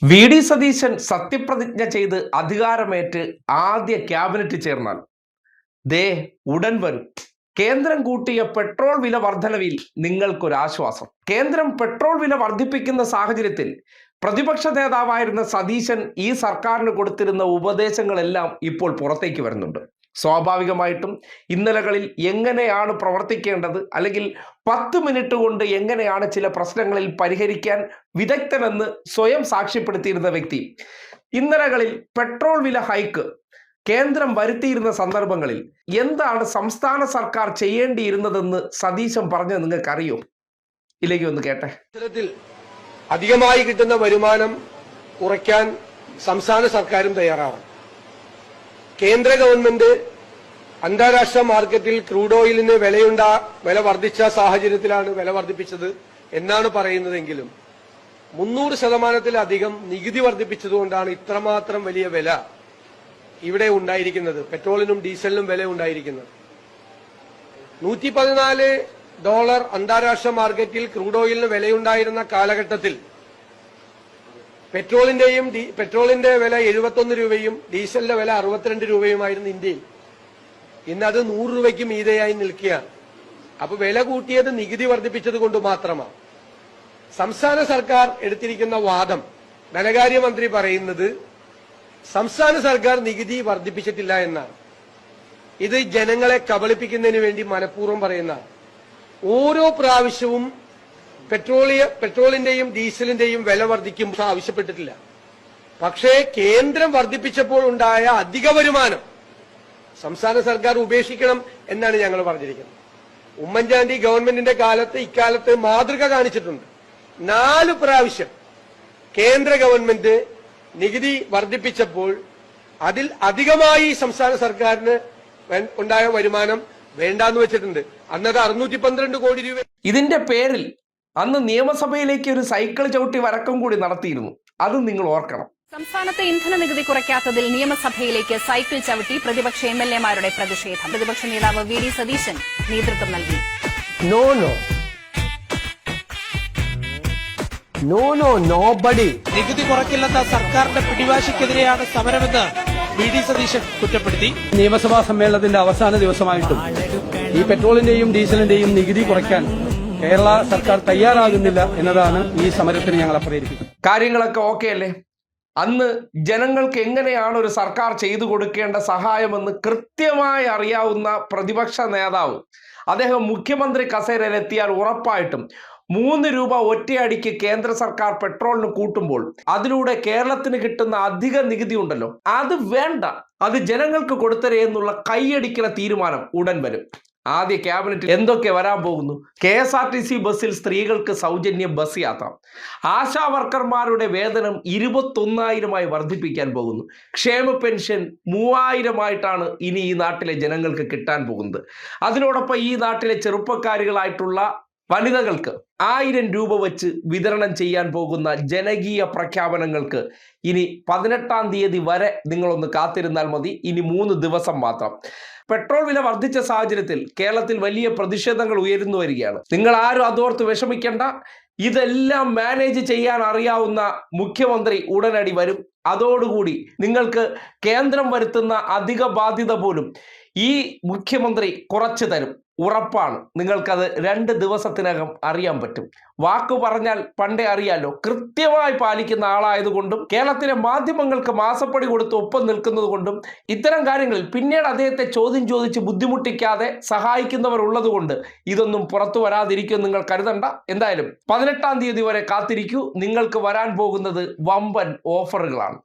VD. Satheesan സത്യപ്രതിജ്ഞ ചെയ്ത് അധികാരമേറ്റ് ആദ്യ ക്യാബിനറ്റ് ചേർന്നാൽ ദേ ഉടൻ വരും. കേന്ദ്രം കൂട്ടിയ പെട്രോൾ വില വർധനവിൽ നിങ്ങൾക്കൊരാശ്വാസം. കേന്ദ്രം പെട്രോൾ വില വർദ്ധിപ്പിക്കുന്ന സാഹചര്യത്തിൽ പ്രതിപക്ഷ നേതാവായിരുന്ന സതീശൻ ഈ സർക്കാരിന് കൊടുത്തിരുന്ന ഉപദേശങ്ങളെല്ലാം ഇപ്പോൾ പുറത്തേക്ക് വരുന്നുണ്ട്. സ്വാഭാവികമായിട്ടും ഇന്നലകളിൽ എങ്ങനെയാണ് പ്രവർത്തിക്കേണ്ടത്, അല്ലെങ്കിൽ 10 മിനിറ്റ് കൊണ്ട് എങ്ങനെയാണ് ചില പ്രശ്നങ്ങളിൽ പരിഹരിക്കാൻ വിദഗ്ധനെന്ന് സ്വയം സാക്ഷ്യപ്പെടുത്തിയിരുന്ന വ്യക്തി ഇന്നലകളിൽ പെട്രോൾ വില ഹൈക്ക് കേന്ദ്രം വരുത്തിയിരുന്ന സന്ദർഭങ്ങളിൽ എന്താണ് സംസ്ഥാന സർക്കാർ ചെയ്യേണ്ടിയിരുന്നതെന്ന് സതീശൻ പറഞ്ഞത് നിങ്ങൾക്കറിയോ? ഇല്ലെങ്കിൽ ഒന്ന് കേട്ടെ. അധികമായി കിട്ടുന്ന വരുമാനം കുറയ്ക്കാൻ സംസ്ഥാന സർക്കാരും തയ്യാറാണ്. കേന്ദ്ര ഗവൺമെന്റ് അന്താരാഷ്ട്ര മാർക്കറ്റിൽ ക്രൂഡ് ഓയിലിന് വില വർദ്ധിച്ച സാഹചര്യത്തിലാണ് വില വർദ്ധിപ്പിച്ചത് എന്നാണ് പറയുന്നതെങ്കിലും 300%-ലധികം നികുതി വർദ്ധിപ്പിച്ചതുകൊണ്ടാണ് ഇത്രമാത്രം വലിയ വില ഇവിടെ ഉണ്ടായിരിക്കുന്നത്. പെട്രോളിനും ഡീസലിനും വില ഉണ്ടായിരിക്കുന്നത്. $114 അന്താരാഷ്ട്ര മാർക്കറ്റിൽ ക്രൂഡ് ഓയിലിന് വിലയുണ്ടായിരുന്ന കാലഘട്ടത്തിൽ പെട്രോളിന്റെ വില 71 രൂപയും ഡീസലിന്റെ വില 62 രൂപയുമായിരുന്നു ഇന്ത്യയിൽ. ഇന്നത് 100 രൂപയ്ക്ക് മീതെയായി നിൽക്കുകയാണ്. അപ്പൊ വില കൂട്ടിയത് നികുതി വർദ്ധിപ്പിച്ചത് കൊണ്ട് മാത്രമാണ്. സംസ്ഥാന സർക്കാർ എടുത്തിരിക്കുന്ന വാദം, ധനകാര്യമന്ത്രി പറയുന്നത് സംസ്ഥാന സർക്കാർ നികുതി വർദ്ധിപ്പിച്ചിട്ടില്ല എന്നാണ്. ഇത് ജനങ്ങളെ കബളിപ്പിക്കുന്നതിന് വേണ്ടി മനഃപൂർവ്വം പറയുന്നതാണ്. ഓരോ പ്രാവശ്യവും പെട്രോളിന്റെയും ഡീസലിന്റെയും വില വർദ്ധിക്കുമ്പോൾ ആവശ്യപ്പെട്ടിട്ടില്ല. പക്ഷേ കേന്ദ്രം വർദ്ധിപ്പിച്ചപ്പോൾ ഉണ്ടായ അധിക വരുമാനം സംസ്ഥാന സർക്കാർ ഉപേക്ഷിക്കണം എന്നാണ് ഞങ്ങൾ പറഞ്ഞിരിക്കുന്നത്. ഉമ്മൻചാണ്ടി ഗവൺമെന്റിന്റെ ഇക്കാലത്ത് മാതൃക കാണിച്ചിട്ടുണ്ട്. 4 പ്രാവശ്യം കേന്ദ്ര ഗവൺമെന്റ് നികുതി വർദ്ധിപ്പിച്ചപ്പോൾ അതിൽ അധികമായി സംസ്ഥാന സർക്കാരിന് ഉണ്ടായ വരുമാനം വേണ്ടാന്ന് വെച്ചിട്ടുണ്ട്. അന്നത് 612 കോടി രൂപ. ഇതിന്റെ പേരിൽ അന്ന് നിയമസഭയിലേക്ക് ഒരു സൈക്കിൾ ചവിട്ടി വരക്കം കൂടി നടത്തിയിരുന്നു. അതും നിങ്ങൾ ഓർക്കണം. സംസ്ഥാനത്ത് ഇന്ധന നികുതി കുറയ്ക്കാത്തതിൽ നിയമസഭയിലേക്ക് സൈക്കിൾ ചവിട്ടി പ്രതിപക്ഷ എംഎൽഎമാരുടെ പ്രതിഷേധം. പ്രതിപക്ഷ നേതാവ് വി.ഡി. സതീശൻ നേതൃത്വം നൽകി. നോബഡി. നികുതി കുറയ്ക്കില്ലെന്ന സർക്കാരിന്റെ പിടിവാശിക്കെതിരെയാണ് സമരമെന്ന് വി.ഡി. സതീശൻ കുറ്റപ്പെടുത്തി. നിയമസഭാ സമ്മേളനത്തിന്റെ അവസാന ദിവസമായിട്ടും ഈ പെട്രോളിന്റെയും ഡീസലിന്റെയും നികുതി കുറയ്ക്കാൻ കേരള സർക്കാർ തയ്യാറാകുന്നില്ല എന്നതാണ് ഈ സമരത്തിന് ഞങ്ങളെ പ്രേരിപ്പിക്കുന്നത്. കാര്യങ്ങളൊക്കെ ഓക്കെ അല്ലേ? അന്ന് ജനങ്ങൾക്ക് എങ്ങനെയാണ് ഒരു സർക്കാർ ചെയ്തു കൊടുക്കേണ്ട സഹായമെന്ന് കൃത്യമായി അറിയാവുന്ന പ്രതിപക്ഷ നേതാവ് അദ്ദേഹം മുഖ്യമന്ത്രി കസേരയിലെത്തിയാൽ ഉറപ്പായിട്ടും 3 രൂപ ഒറ്റയടിക്ക് കേന്ദ്ര സർക്കാർ പെട്രോളിന് കൂട്ടുമ്പോൾ അതിലൂടെ കേരളത്തിന് കിട്ടുന്ന അധിക നികുതി ഉണ്ടല്ലോ, അത് വേണ്ട, അത് ജനങ്ങൾക്ക് കൊടുത്തരേ എന്നുള്ള കൈയടിക്കുന്ന തീരുമാനം ഉടൻ വരും. ആദ്യ ക്യാബിനറ്റിൽ എന്തൊക്കെ വരാൻ പോകുന്നു? KSRTC ബസ്സിൽ സ്ത്രീകൾക്ക് സൗജന്യ ബസ് യാത്ര, ആശാ വർക്കർമാരുടെ വേതനം 21,000-ആയി വർദ്ധിപ്പിക്കാൻ പോകുന്നു, ക്ഷേമ പെൻഷൻ 3,000-ആയിട്ടാണ് ഇനി ഈ നാട്ടിലെ ജനങ്ങൾക്ക് കിട്ടാൻ പോകുന്നത്. അതിനോടൊപ്പം ഈ നാട്ടിലെ ചെറുപ്പക്കാരികളായിട്ടുള്ള വനിതകൾക്ക് 1000 രൂപ വെച്ച് വിതരണം ചെയ്യാൻ പോകുന്ന ജനകീയ പ്രഖ്യാപനങ്ങൾക്ക് ഇനി 18-ാം തീയതി വരെ നിങ്ങളൊന്ന് കാത്തിരുന്നാൽ മതി. ഇനി 3 ദിവസം മാത്രം. പെട്രോൾ വില വർദ്ധിച്ച സാഹചര്യത്തിൽ കേരളത്തിൽ വലിയ പ്രതിഷേധങ്ങൾ ഉയർന്നു വരികയാണ്. നിങ്ങൾ ആരും അതോർത്ത് വിഷമിക്കേണ്ട. ഇതെല്ലാം മാനേജ് ചെയ്യാൻ അറിയാവുന്ന മുഖ്യമന്ത്രി ഉടനടി വരും. അതോടുകൂടി നിങ്ങൾക്ക് കേന്ദ്രം വരുത്തുന്ന അധിക ബാധ്യത പോലും ഈ മുഖ്യമന്ത്രി കുറച്ചു തരും. ഉറപ്പാണ്. നിങ്ങൾക്കത് 2 ദിവസത്തിനകം അറിയാൻ പറ്റും. വാക്കു പറഞ്ഞാൽ പണ്ടേ അറിയാലോ. കൃത്യമായി പാലിക്കുന്ന ആളായതുകൊണ്ടും കേരളത്തിലെ മാധ്യമങ്ങൾക്ക് മാസപ്പടി കൊടുത്ത് ഒപ്പം നിൽക്കുന്നത് കൊണ്ടും ഇത്തരം കാര്യങ്ങളിൽ പിന്നീട് അദ്ദേഹത്തെ ചോദ്യം ചോദിച്ച് ബുദ്ധിമുട്ടിക്കാതെ സഹായിക്കുന്നവർ ഉള്ളതുകൊണ്ട് ഇതൊന്നും പുറത്തു വരാതിരിക്കും നിങ്ങൾ കരുതണ്ട. എന്തായാലും 18-ാം തീയതി വരെ കാത്തിരിക്കൂ. നിങ്ങൾക്ക് വരാൻ പോകുന്നത് വമ്പൻ ഓഫറുകളാണ്.